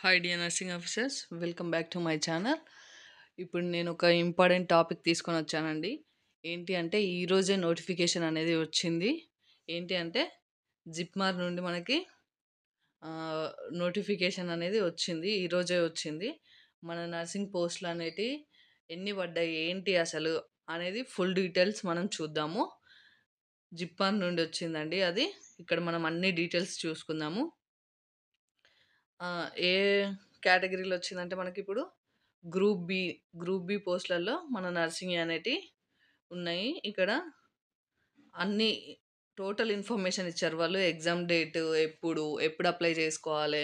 Hi dear nursing officers, welcome back to my channel. ఇప్పుడు నేను ఒక ఇంపార్టెంట్ టాపిక్ తీసుకొని వచ్చానండి. ఏంటి అంటే ఈరోజే నోటిఫికేషన్ అనేది వచ్చింది. ఏంటి అంటే జిప్మార్ నుండి మనకి నోటిఫికేషన్ అనేది వచ్చింది. ఈరోజే వచ్చింది. మన నర్సింగ్ పోస్టులు అనేటి ఎన్ని పడ్డాయి, ఏంటి అసలు అనేది ఫుల్ డీటెయిల్స్ మనం చూద్దాము. జిప్మార్ నుండి వచ్చిందండి అది. ఇక్కడ మనం అన్ని డీటెయిల్స్ చూసుకుందాము. ఏ కేటగిరీలో వచ్చిందంటే మనకిప్పుడు గ్రూప్ బి గ్రూప్ బి పోస్టులలో మన నర్సింగ్ అనేటి ఉన్నాయి. ఇక్కడ అన్ని టోటల్ ఇన్ఫర్మేషన్ ఇచ్చారు వాళ్ళు. ఎగ్జామ్ డేట్ ఎప్పుడు అప్లై చేసుకోవాలి,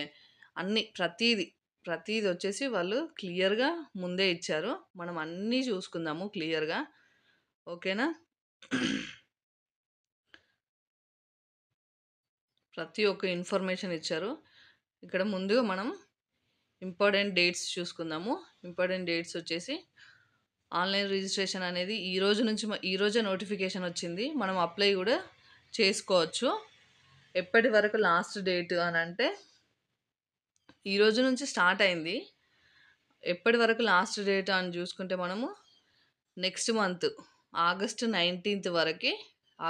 అన్ని ప్రతీది వచ్చేసి వాళ్ళు క్లియర్గా ముందే ఇచ్చారు. మనం అన్నీ చూసుకుందాము క్లియర్గా. ఓకేనా? ప్రతి ఒక్క ఇన్ఫర్మేషన్ ఇచ్చారు. ఇక్కడ ముందుగా మనం ఇంపార్టెంట్ డేట్స్ చూసుకుందాము. ఇంపార్టెంట్ డేట్స్ వచ్చేసి ఆన్లైన్ రిజిస్ట్రేషన్ అనేది ఈరోజే నోటిఫికేషన్ వచ్చింది. మనం అప్లై కూడా చేసుకోవచ్చు. ఎప్పటి వరకు లాస్ట్ డేట్ అని అంటే ఈరోజు నుంచి స్టార్ట్ అయింది. ఎప్పటి వరకు లాస్ట్ డేట్ అని చూసుకుంటే మనము నెక్స్ట్ మంత్ ఆగస్టు 19th వరకు,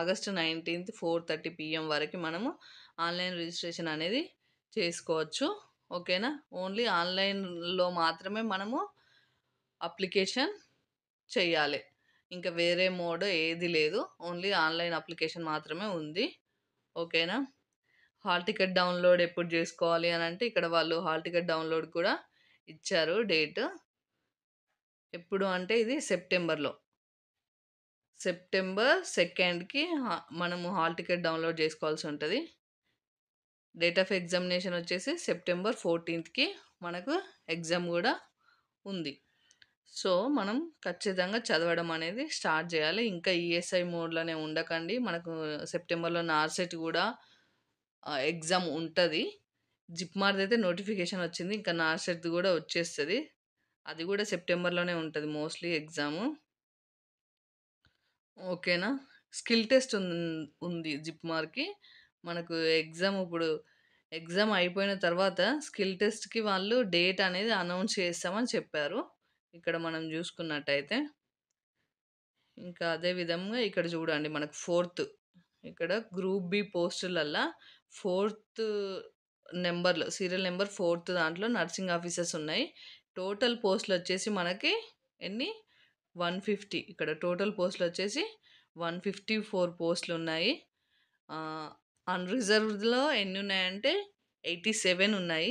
ఆగస్టు 19th 4:30 PM వరకు మనము ఆన్లైన్ రిజిస్ట్రేషన్ అనేది చేసుకోవచ్చు. ఓకేనా? ఓన్లీ ఆన్లైన్లో మాత్రమే మనము అప్లికేషన్ చెయ్యాలి. ఇంకా వేరే మోడ్ ఏది లేదు. ఓన్లీ ఆన్లైన్ అప్లికేషన్ మాత్రమే ఉంది. ఓకేనా? హాల్ టికెట్ డౌన్లోడ్ ఎప్పుడు చేసుకోవాలి అని అంటే ఇక్కడ వాళ్ళు హాల్ టికెట్ డౌన్లోడ్ కూడా ఇచ్చారు డేట్. ఎప్పుడు అంటే ఇది సెప్టెంబర్ 2కి మనము హాల్ టికెట్ డౌన్లోడ్ చేసుకోవాల్సి ఉంటుంది. డేట్ ఆఫ్ ఎగ్జామినేషన్ వచ్చేసి సెప్టెంబర్ 14కి మనకు ఎగ్జామ్ కూడా ఉంది. సో మనం ఖచ్చితంగా చదవడం అనేది స్టార్ట్ చేయాలి. ఇంకా ఈఎస్ఐ మోడ్లోనే ఉండకండి. మనకు సెప్టెంబర్లో నార్సెట్ కూడా ఎగ్జామ్ ఉంటుంది. జిప్మార్ది అయితే నోటిఫికేషన్ వచ్చింది. ఇంకా నార్సెట్ కూడా వచ్చేస్తుంది. అది కూడా సెప్టెంబర్లోనే ఉంటుంది మోస్ట్లీ ఎగ్జాము. ఓకేనా? స్కిల్ టెస్ట్ ఉంది జిప్మార్కి. మనకు ఎగ్జామ్ అయిపోయిన తర్వాత స్కిల్ టెస్ట్కి వాళ్ళు డేట్ అనేది అనౌన్స్ చేస్తామని చెప్పారు. ఇక్కడ మనం చూసుకున్నట్టయితే ఇంకా అదే విధంగా ఇక్కడ చూడండి మనకు ఇక్కడ గ్రూప్ బి పోస్టులల్లా 4th నెంబర్లో సీరియల్ నెంబర్ 4th దాంట్లో నర్సింగ్ ఆఫీసర్స్ ఉన్నాయి. టోటల్ పోస్టులు వచ్చేసి మనకి ఎన్ని 150. ఇక్కడ టోటల్ పోస్టులు వచ్చేసి 154 పోస్టులు ఉన్నాయి. అన్రిజర్వ్డ్లో ఎన్ని ఉన్నాయంటే 87 ఉన్నాయి.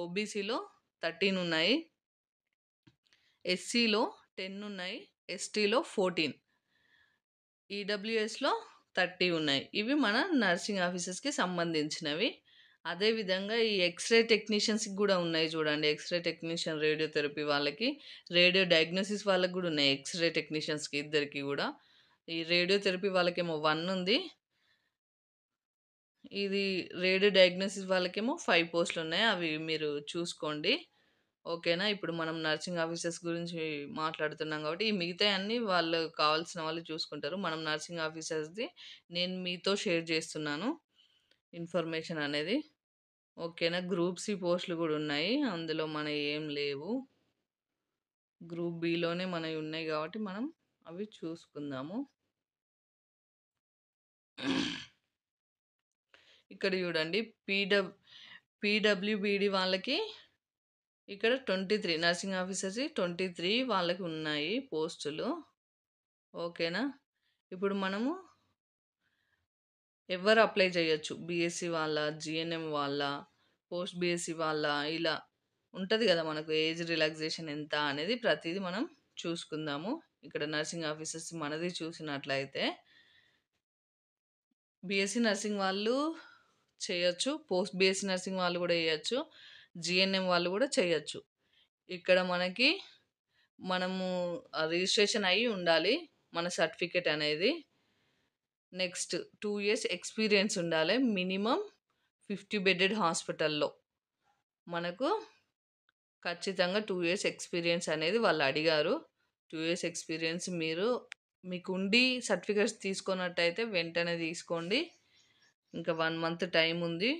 ఓబీసీలో 13 ఉన్నాయి. ఎస్సీలో 10 ఉన్నాయి. ఎస్టీలో 14, ఈడబ్ల్యూఎస్లో 30 ఉన్నాయి. ఇవి మన నర్సింగ్ ఆఫీసర్స్కి సంబంధించినవి. అదేవిధంగా ఈ ఎక్స్రే టెక్నీషియన్స్కి కూడా ఉన్నాయి చూడండి. ఎక్స్రే టెక్నీషియన్, రేడియోథెరపీ వాళ్ళకి, రేడియో డయాగ్నోసిస్ వాళ్ళకి కూడా ఉన్నాయి. ఎక్స్రే టెక్నీషియన్స్కి ఇద్దరికి కూడా. ఈ రేడియోథెరపీ వాళ్ళకేమో 1 ఉంది. ఇది రేడియో డయాగ్నోసిస్ వాళ్ళకేమో 5 పోస్టులు ఉన్నాయి. అవి మీరు చూసుకోండి. ఓకేనా? ఇప్పుడు మనం నర్సింగ్ ఆఫీసర్స్ గురించి మాట్లాడుతున్నాం కాబట్టి ఈ మిగతా అన్నీ వాళ్ళు కావాల్సిన వాళ్ళు చూసుకుంటారు. మనం నర్సింగ్ ఆఫీసర్స్ది నేను మీతో షేర్ చేస్తున్నాను ఇన్ఫర్మేషన్ అనేది. ఓకేనా? గ్రూప్ సి పోస్టులు కూడా ఉన్నాయి. అందులో మన ఏం లేవు. గ్రూప్ బిలోనే మనవి ఉన్నాయి కాబట్టి మనం అవి చూసుకుందాము. ఇక్కడ చూడండి పీడబ్ల్యూబీడి వాళ్ళకి ఇక్కడ 23 నర్సింగ్ ఆఫీసర్స్ 23 వాళ్ళకి ఉన్నాయి పోస్టులు. ఓకేనా? ఇప్పుడు మనము ఎవరు అప్లై చేయొచ్చు, బీఎస్సీ వాళ్ళ, జిఎన్ఎం వాళ్ళ, పోస్ట్ బీఎస్సీ వాళ్ళ, ఇలా ఉంటుంది కదా మనకు ఏజ్ రిలాక్సేషన్ ఎంత అనేది ప్రతిదీ మనం చూసుకుందాము. ఇక్కడ నర్సింగ్ ఆఫీసర్స్ మనది చూసినట్లయితే బీఎస్సీ నర్సింగ్ వాళ్ళు చేయొచ్చు, పోస్ట్ బీఎస్సీ నర్సింగ్ వాళ్ళు కూడా చేయొచ్చు, జిఎన్ఎం వాళ్ళు కూడా చేయొచ్చు. ఇక్కడ మనము రిజిస్ట్రేషన్ అయ్యి ఉండాలి, మన సర్టిఫికేట్ అనేది. నెక్స్ట్ 2 years ఎక్స్పీరియన్స్ ఉండాలి మినిమం 50 bedded హాస్పిటల్లో. మనకు ఖచ్చితంగా 2 years ఎక్స్పీరియన్స్ అనేది వాళ్ళు అడిగారు. 2 years ఎక్స్పీరియన్స్ మీకు ఉండి సర్టిఫికేట్స్ తీసుకున్నట్టయితే వెంటనే తీసుకోండి. ఇంకా 1 month టైం ఉంది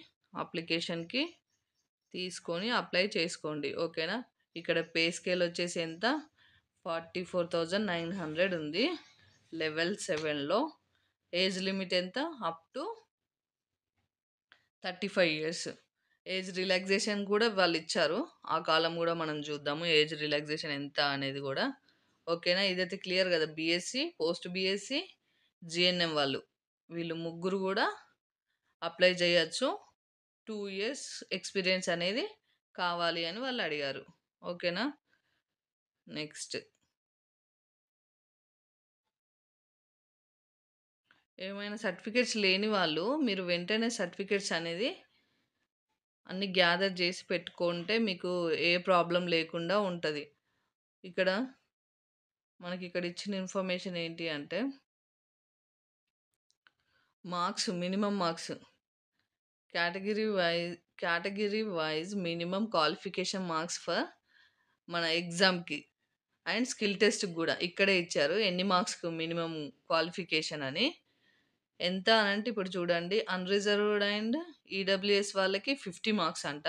అప్లికేషన్కి. తీసుకొని అప్లై చేసుకోండి. ఓకేనా? ఇక్కడ పే స్కేల్ వచ్చేసి ఎంత 44,900 ఉంది. లెవెల్ 7లో ఏజ్ లిమిట్ ఎంత up to 35 years. Age relaxation కూడా వాళ్ళు ఇచ్చారు. ఆ కాలం కూడా మనం చూద్దాము ఏజ్ రిలాక్సేషన్ ఎంత అనేది కూడా. ఓకేనా? ఇదైతే క్లియర్ కదా. బీఎస్సీ, పోస్ట్ బీఎస్సీ, జిఎన్ఎం వాళ్ళు వీళ్ళు ముగ్గురు కూడా అప్లై చేయొచ్చు. 2 ఇయర్స్ ఎక్స్పీరియన్స్ అనేది కావాలి అని వాళ్ళు అడిగారు. ఓకేనా? నెక్స్ట్ ఏమైనా సర్టిఫికేట్స్ లేని వాళ్ళు మీరు వెంటనే సర్టిఫికేట్స్ అనేది అన్ని గ్యాదర్ చేసి పెట్టుకుంటే మీకు ఏ ప్రాబ్లం లేకుండా ఉంటుంది. ఇక్కడ మనకి ఇక్కడ ఇచ్చిన ఇన్ఫర్మేషన్ ఏంటి అంటే marks, minimum marks category wise minimum qualification marks for మన ఎగ్జామ్కి అండ్ స్కిల్ టెస్ట్కి కూడా ఇక్కడే ఇచ్చారు ఎన్ని మార్క్స్కి మినిమం క్వాలిఫికేషన్ అని. ఎంత అని అంటే ఇప్పుడు చూడండి, అన్రిజర్వ్డ్ అండ్ ఈడబ్ల్యూఎస్ వాళ్ళకి 50 మార్క్స్ అంట.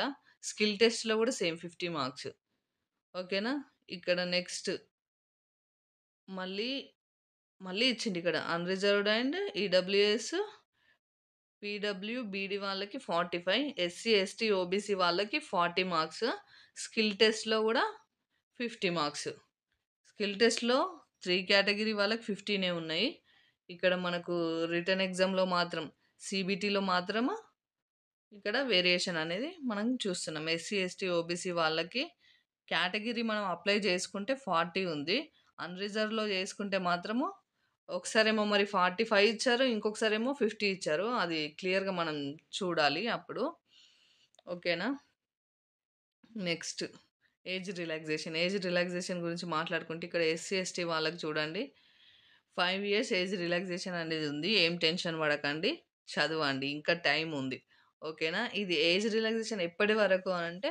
స్కిల్ టెస్ట్లో కూడా సేమ్ 50 మార్క్స్. ఓకేనా? ఇక్కడ నెక్స్ట్ మళ్ళీ మళ్ళీ ఇచ్చింది ఇక్కడ అన్రిజర్వ్డ్ అండ్ ఈడబ్ల్యూఎస్ పీడబ్ల్యూబీడి వాళ్ళకి 45, ఎస్సీ ఎస్టీ ఓబీసీ వాళ్ళకి 40 మార్క్స్. స్కిల్ టెస్ట్లో కూడా 50 మార్క్స్. స్కిల్ టెస్ట్లో 3 కేటగిరీ వాళ్ళకి 15 ఉన్నాయి. ఇక్కడ మనకు రిటర్న్ ఎగ్జామ్లో మాత్రం సిబిటీలో మాత్రం ఇక్కడ వేరియేషన్ అనేది మనం చూస్తున్నాం. ఎస్సీ ఎస్టీ ఓబీసీ వాళ్ళకి కేటగిరీ మనం అప్లై చేసుకుంటే 40 ఉంది. అన్రిజర్వ్లో చేసుకుంటే మాత్రము ఒకసారేమో మరి 45 ఇచ్చారు, ఇంకొకసారి ఏమో 50 ఇచ్చారు. అది క్లియర్గా మనం చూడాలి అప్పుడు. ఓకేనా? నెక్స్ట్ ఏజ్ రిలాక్సేషన్ గురించి మాట్లాడుకుంటే ఇక్కడ ఎస్సీ ఎస్టీ వాళ్ళకి చూడండి 5 ఇయర్స్ ఏజ్ రిలాక్సేషన్ అనేది ఉంది. ఏం టెన్షన్ పడకండి, చదవండి, ఇంకా టైం ఉంది. ఓకేనా? ఇది ఏజ్ రిలాక్సేషన్ ఎప్పటి వరకు అంటే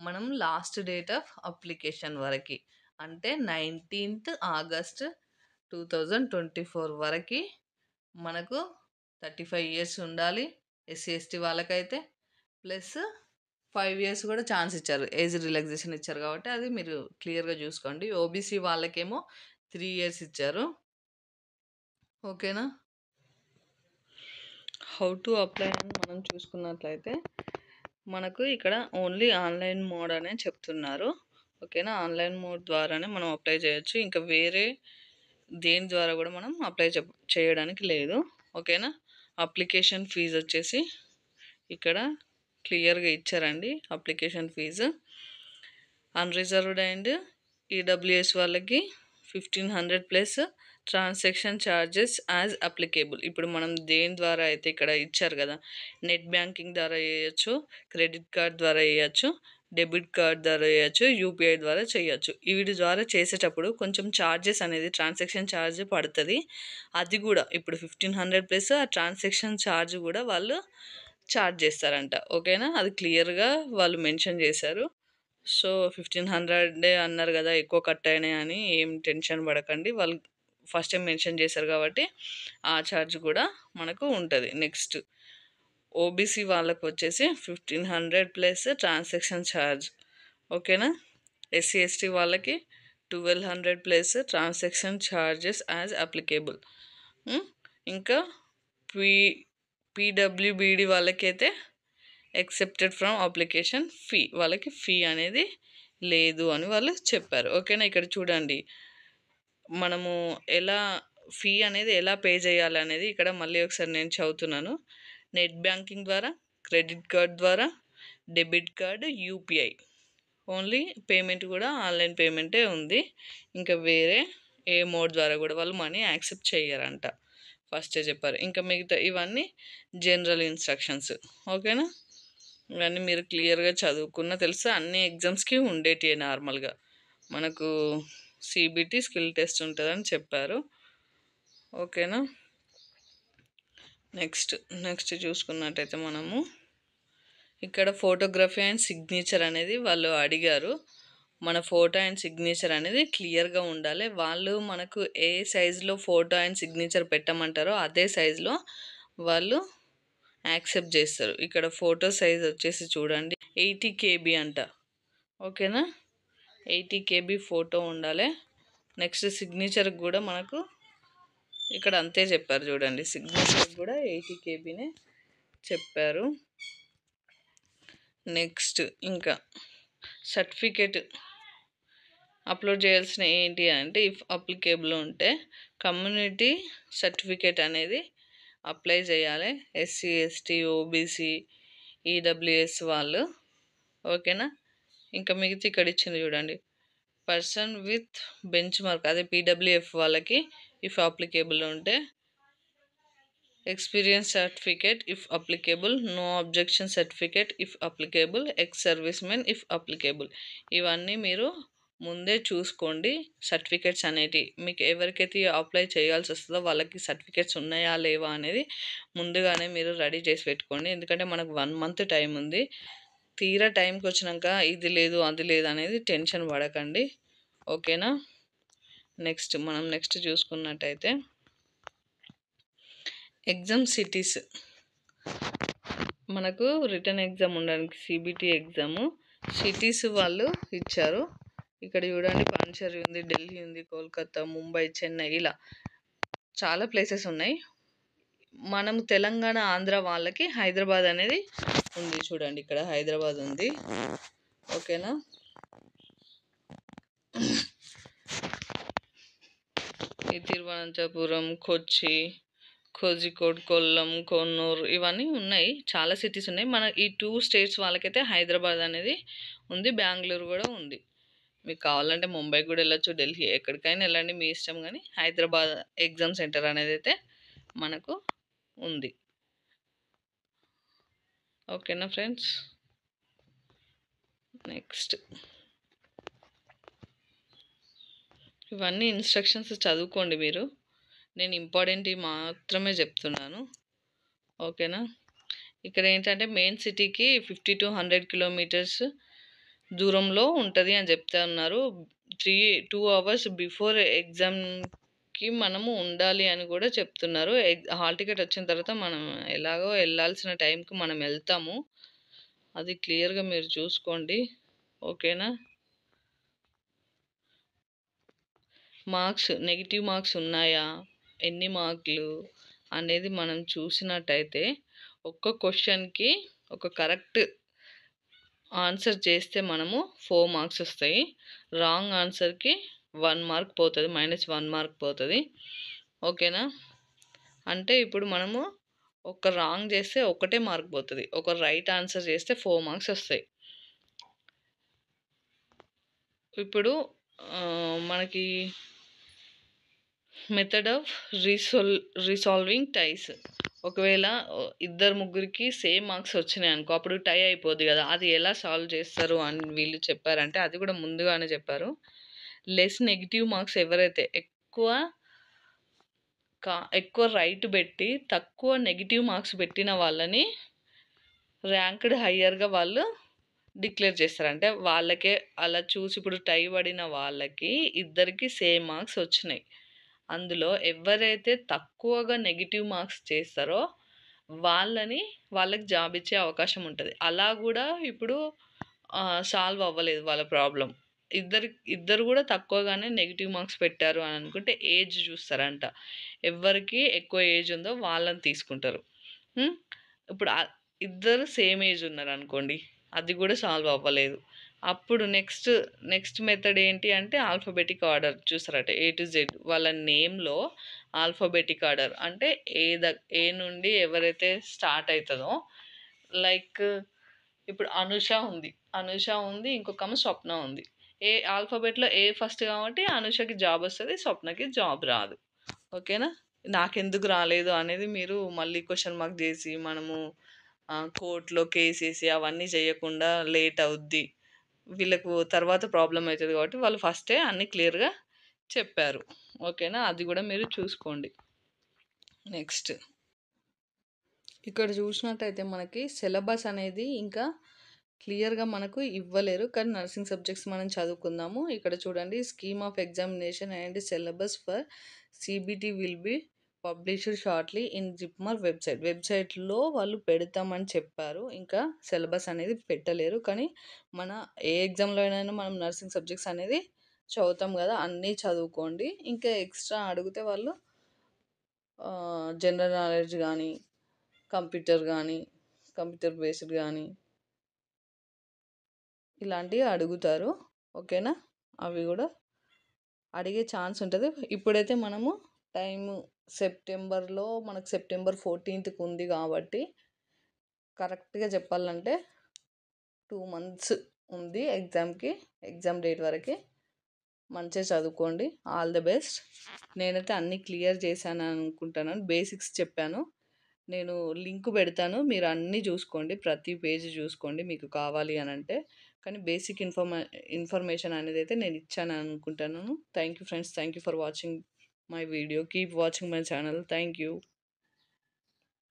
మనం లాస్ట్ డేట్ ఆఫ్ అప్లికేషన్ వరకు, అంటే 19th ఆగస్ట్ 2024 వరకు మనకు 35 ఇయర్స్ ఉండాలి ఎస్సీ ఎస్టీ వాళ్ళకైతే. ప్లస్ 5 ఇయర్స్ కూడా ఛాన్స్ ఇచ్చారు, ఏజ్ రిలాక్సేషన్ ఇచ్చారు కాబట్టి అది మీరు క్లియర్గా చూసుకోండి. ఓబీసీ వాళ్ళకేమో 3 ఇయర్స్ ఇచ్చారు. ఓకేనా? హౌ టు అప్లై అని మనం చూసుకున్నట్లయితే మనకు ఇక్కడ ఓన్లీ ఆన్లైన్ మోడ్ అనే చెప్తున్నారు. ఓకేనా? ఆన్లైన్ మోడ్ ద్వారానే మనం అప్లై చేయొచ్చు. ఇంకా వేరే దేని ద్వారా కూడా మనం అప్లై చేయడానికి లేదు. ఓకేనా? అప్లికేషన్ ఫీజు వచ్చేసి ఇక్కడ క్లియర్గా ఇచ్చారండి. Application fee unreserved and EWS వాళ్ళకి 1500 plus transaction charges as applicable. ఇప్పుడు మనం దేని ద్వారా అయితే ఇక్కడ ఇచ్చారు కదా, నెట్ బ్యాంకింగ్ ద్వారా చేయొచ్చు, క్రెడిట్ కార్డ్ ద్వారా చేయొచ్చు, డెబిట్ కార్డ్ ద్వారా చేయొచ్చు, యూపీఐ ద్వారా చేయొచ్చు. వీటి ద్వారా చేసేటప్పుడు కొంచెం ఛార్జెస్ అనేది ట్రాన్సాక్షన్ ఛార్జ్ పడుతుంది. అది కూడా ఇప్పుడు 1500 ప్లస్ ఆ ట్రాన్సాక్షన్ ఛార్జ్ కూడా వాళ్ళు ఛార్జ్ చేస్తారంట. ఓకేనా? అది క్లియర్గా వాళ్ళు మెన్షన్ చేశారు. సో 1500 అన్నారు కదా, ఎక్కువ కట్ అయినాయి అని ఏం టెన్షన్ పడకండి. వాళ్ళు ఫస్ట్ టైం మెన్షన్ చేశారు కాబట్టి ఆ ఛార్జ్ కూడా మనకు ఉంటుంది. నెక్స్ట్ ఓబీసీ వాళ్ళకు వచ్చేసి 1500 ప్లస్ ట్రాన్సాక్షన్ ఛార్జ్. ఓకేనా? ఎస్సీ ఎస్టీ వాళ్ళకి 1200 plus transaction charges as applicable. ఇంకా పీడబ్ల్యూబీడి వాళ్ళకైతే ఎక్సెప్టెడ్ ఫ్రమ్ అప్లికేషన్ ఫీ, వాళ్ళకి ఫీ అనేది లేదు అని వాళ్ళు చెప్పారు. ఓకేనా? ఇక్కడ చూడండి మనము ఎలా ఫీ అనేది ఎలా పే చేయాలి అనేది ఇక్కడ మళ్ళీ ఒకసారి నేను చదువుతున్నాను. నెట్ బ్యాంకింగ్ ద్వారా, క్రెడిట్ కార్డ్ ద్వారా, debit card, UPI. Only payment కూడా ఆన్లైన్ పేమెంటే ఉంది. ఇంకా వేరే ఏ మోడ్ ద్వారా కూడా వాళ్ళు మనీ యాక్సెప్ట్ చేయరంట, ఫస్టే చెప్పారు. ఇంకా మిగతా ఇవన్నీ జనరల్ ఇన్స్ట్రక్షన్స్. ఓకేనా? ఇవన్నీ మీరు క్లియర్గా చదువుకున్న తెలుసు. అన్ని ఎగ్జామ్స్కి ఉండేటివి నార్మల్గా. మనకు సిబిటి స్కిల్ టెస్ట్ ఉంటుందని చెప్పారు. ఓకేనా? నెక్స్ట్ చూసుకున్నట్టయితే మనము ఇక్కడ ఫోటోగ్రఫీ అండ్ సిగ్నేచర్ అనేది వాళ్ళు అడిగారు. మన ఫోటో అండ్ సిగ్నేచర్ అనేది క్లియర్గా ఉండాలి. వాళ్ళు మనకు ఏ సైజులో ఫోటో అండ్ సిగ్నేచర్ పెట్టమంటారో అదే సైజులో వాళ్ళు యాక్సెప్ట్ చేస్తారు. ఇక్కడ ఫోటో సైజ్ వచ్చేసి చూడండి 80 KB అంట. ఓకేనా, 80 KB ఫోటో ఉండాలి. నెక్స్ట్ సిగ్నేచర్కి కూడా మనకు ఇక్కడ అంతే చెప్పారు చూడండి, సిగ్నేచర్కి కూడా 80 KBనే చెప్పారు. నెక్స్ట్ ఇంకా సర్టిఫికేట్ అప్లోడ్ చేయాల్సిన ఏంటి అంటే, ఇఫ్ అప్లికేబుల్ ఉంటే కమ్యూనిటీ సర్టిఫికేట్ అనేది అప్లై చేయాలి. SC ST OBC EWS వాళ్ళు. ఓకేనా, ఇంకా మిగతా ఇక్కడ ఇచ్చింది చూడండి, పర్సన్ విత్ బెంచ్ మార్క్ అదే PWF వాళ్ళకి ఇఫ్ అప్లికేబుల్ ఉంటే experience certificate if applicable, no objection certificate if applicable, ex service men if applicable. ఇవన్నీ మీరు ముందే చూసుకోండి. సర్టిఫికేట్స్ అనేటివి మీకు ఎవరికైతే అప్లై చేయాల్సి వస్తుందో వాళ్ళకి సర్టిఫికేట్స్ ఉన్నాయా లేవా అనేది ముందుగానే మీరు రెడీ చేసి పెట్టుకోండి. ఎందుకంటే మనకు 1 month టైం ఉంది. తీరా టైంకి వచ్చినాక ఇది లేదు అది లేదు అనేది టెన్షన్ పడకండి. ఓకేనా, మనం నెక్స్ట్ చూసుకున్నట్టయితే ఎగ్జామ్ సిటీస్. మనకు రిటర్న్ ఎగ్జామ్ ఉండడానికి CBT ఎగ్జాము సిటీస్ వాళ్ళు ఇచ్చారు. ఇక్కడ చూడండి, పాండిచేరి ఉంది, ఢిల్లీ ఉంది, కోల్కతా, ముంబై, చెన్నై, ఇలా చాలా ప్లేసెస్ ఉన్నాయి. మనం తెలంగాణ ఆంధ్ర వాళ్ళకి హైదరాబాద్ అనేది ఉంది. చూడండి ఇక్కడ హైదరాబాద్ ఉంది. ఓకేనా, ఈ తిరువనంతపురం, కొచ్చి, కోజికోడ్, కొల్లం, కొన్నూరు ఇవన్నీ ఉన్నాయి. చాలా సిటీస్ ఉన్నాయి. మన ఈ 2 states వాళ్ళకైతే హైదరాబాద్ అనేది ఉంది, బెంగళూరు కూడా ఉంది. మీకు కావాలంటే ముంబైకి కూడా వెళ్ళొచ్చు, ఢిల్లీ ఎక్కడికైనా వెళ్ళండి, మీ ఇష్టం. కానీ హైదరాబాద్ ఎగ్జామ్ సెంటర్ అనేది అయితే మనకు ఉంది. ఓకేనా ఫ్రెండ్స్, నెక్స్ట్ ఇవన్నీ ఇన్స్ట్రక్షన్స్ చదువుకోండి మీరు. నేను ఇంపార్టెంట్ మాత్రమే చెప్తున్నాను. ఓకేనా, ఇక్కడ ఏంటంటే మెయిన్ సిటీకి 50 to 100 kilometers దూరంలో ఉంటుంది అని చెప్తా ఉన్నారు. 2 hours బిఫోర్ ఎగ్జామ్కి మనము ఉండాలి అని కూడా చెప్తున్నారు. హాల్ టికెట్ వచ్చిన తర్వాత మనం ఎలాగో వెళ్ళాల్సిన టైంకి మనం వెళ్తాము. అది క్లియర్గా మీరు చూసుకోండి. ఓకేనా, మార్క్స్, నెగిటివ్ మార్క్స్ ఉన్నాయా, ఎన్ని మార్కులు అనేది మనం చూసినట్టయితే ఒక్క క్వశ్చన్కి ఒక కరెక్ట్ ఆన్సర్ చేస్తే మనము 4 marks వస్తాయి. రాంగ్ ఆన్సర్కి 1 mark పోతుంది, -1 mark పోతుంది. ఓకేనా, అంటే ఇప్పుడు మనము ఒక రాంగ్ చేస్తే 1 mark పోతుంది, ఒక రైట్ ఆన్సర్ చేస్తే 4 marks వస్తాయి. ఇప్పుడు మనకి మెథడ్ ఆఫ్ రిసాల్వింగ్ టైస్. ఒకవేళ 2-3కి సేమ్ మార్క్స్ వచ్చినాయి అనుకో, అప్పుడు టై అయిపోద్ది కదా. అది ఎలా సాల్వ్ చేస్తారు అని వీళ్ళు చెప్పారంటే అది కూడా ముందుగానే చెప్పారు. లెస్ నెగిటివ్ మార్క్స్ ఎవరైతే ఎక్కువ రైట్ పెట్టి తక్కువ నెగిటివ్ మార్క్స్ పెట్టిన వాళ్ళని ర్యాంక్డ్ హయ్యర్గా వాళ్ళు డిక్లేర్ చేస్తారు. అంటే వాళ్ళకే అలా చూసి ఇప్పుడు టై పడిన వాళ్ళకి 2కి సేమ్ మార్క్స్ వచ్చినాయి. అందులో ఎవరైతే తక్కువగా నెగిటివ్ మార్క్స్ చేస్తారో వాళ్ళకి జాబ్ ఇచ్చే అవకాశం ఉంటుంది. అలా కూడా ఇప్పుడు సాల్వ్ అవ్వలేదు వాళ్ళ ప్రాబ్లం. ఇద్దరు కూడా తక్కువగానే నెగిటివ్ మార్క్స్ పెట్టారు అని అనుకుంటే ఏజ్ చూస్తారంట. ఎవరికి ఎక్కువ ఏజ్ ఉందో వాళ్ళని తీసుకుంటారు. ఇప్పుడు ఇద్దరు సేమ్ ఏజ్ ఉన్నారు అనుకోండి, అది కూడా సాల్వ్ అవ్వలేదు. అప్పుడు నెక్స్ట్ మెథడ్ ఏంటి అంటే ఆల్ఫాబెటిక్ ఆర్డర్ చూస్తారట. A to Z వాళ్ళ నేమ్లో ఆల్ఫాబెటిక్ ఆర్డర్ అంటే ఏ నుండి ఎవరైతే స్టార్ట్ అవుతుందో, లైక్ ఇప్పుడు అనుష ఉంది, ఇంకొక స్వప్న ఉంది. ఆల్ఫాబెట్లో ఏ ఫస్ట్ కాబట్టి అనుషకి జాబ్ వస్తుంది, స్వప్నకి జాబ్ రాదు. ఓకేనా, నాకెందుకు రాలేదు అనేది మీరు మళ్ళీ క్వశ్చన్ మార్క్ చేసి మనము కోర్టులో కేసు వేసి అవన్నీ చేయకుండా లేట్ అవుద్ది. వీళ్ళకు తర్వాత ప్రాబ్లం అవుతుంది కాబట్టి వాళ్ళు ఫస్టే అన్నీ క్లియర్గా చెప్పారు. ఓకేనా, అది కూడా మీరు చూసుకోండి. నెక్స్ట్ ఇక్కడ చూసినట్టయితే మనకి సిలబస్ అనేది ఇంకా క్లియర్గా మనకు ఇవ్వలేరు, కానీ నర్సింగ్ సబ్జెక్ట్స్ మనం చదువుకుందాము. ఇక్కడ చూడండి, scheme of examination and syllabus for CBT will be published shortly in JIPMER వెబ్సైట్లో వాళ్ళు పెడతామని చెప్పారు. ఇంకా సిలబస్ అనేది పెట్టలేరు. కానీ మన ఏ ఎగ్జామ్లో అయినా మనం నర్సింగ్ సబ్జెక్ట్స్ అనేది చదువుతాం కదా, అన్నీ చదువుకోండి. ఇంకా ఎక్స్ట్రా అడిగితే వాళ్ళు జనరల్ నాలెడ్జ్ కానీ, కంప్యూటర్ బేస్డ్ కానీ ఇలాంటివి అడుగుతారు. ఓకేనా? అవి కూడా అడిగే ఛాన్స్ ఉంటుంది. ఇప్పుడైతే మనము టైము సెప్టెంబర్లో మనకు సెప్టెంబర్ 14th ఉంది కాబట్టి కరెక్ట్గా చెప్పాలంటే 2 months ఉంది ఎగ్జామ్ డేట్ వరకు. మంచిగా చదువుకోండి. All the best. నేనైతే అన్నీ క్లియర్ చేశాను అనుకుంటున్నాను. బేసిక్స్ చెప్పాను. నేను లింక్ పెడతాను, మీరు అన్నీ చూసుకోండి, ప్రతి పేజ్ చూసుకోండి మీకు కావాలి అని అంటే. కానీ బేసిక్ ఇన్ఫర్మేషన్ అనేది అయితే నేను ఇచ్చాను అనుకుంటున్నాను. Thank you friends, thank you for watching my video. Keep watching my channel. Thank you.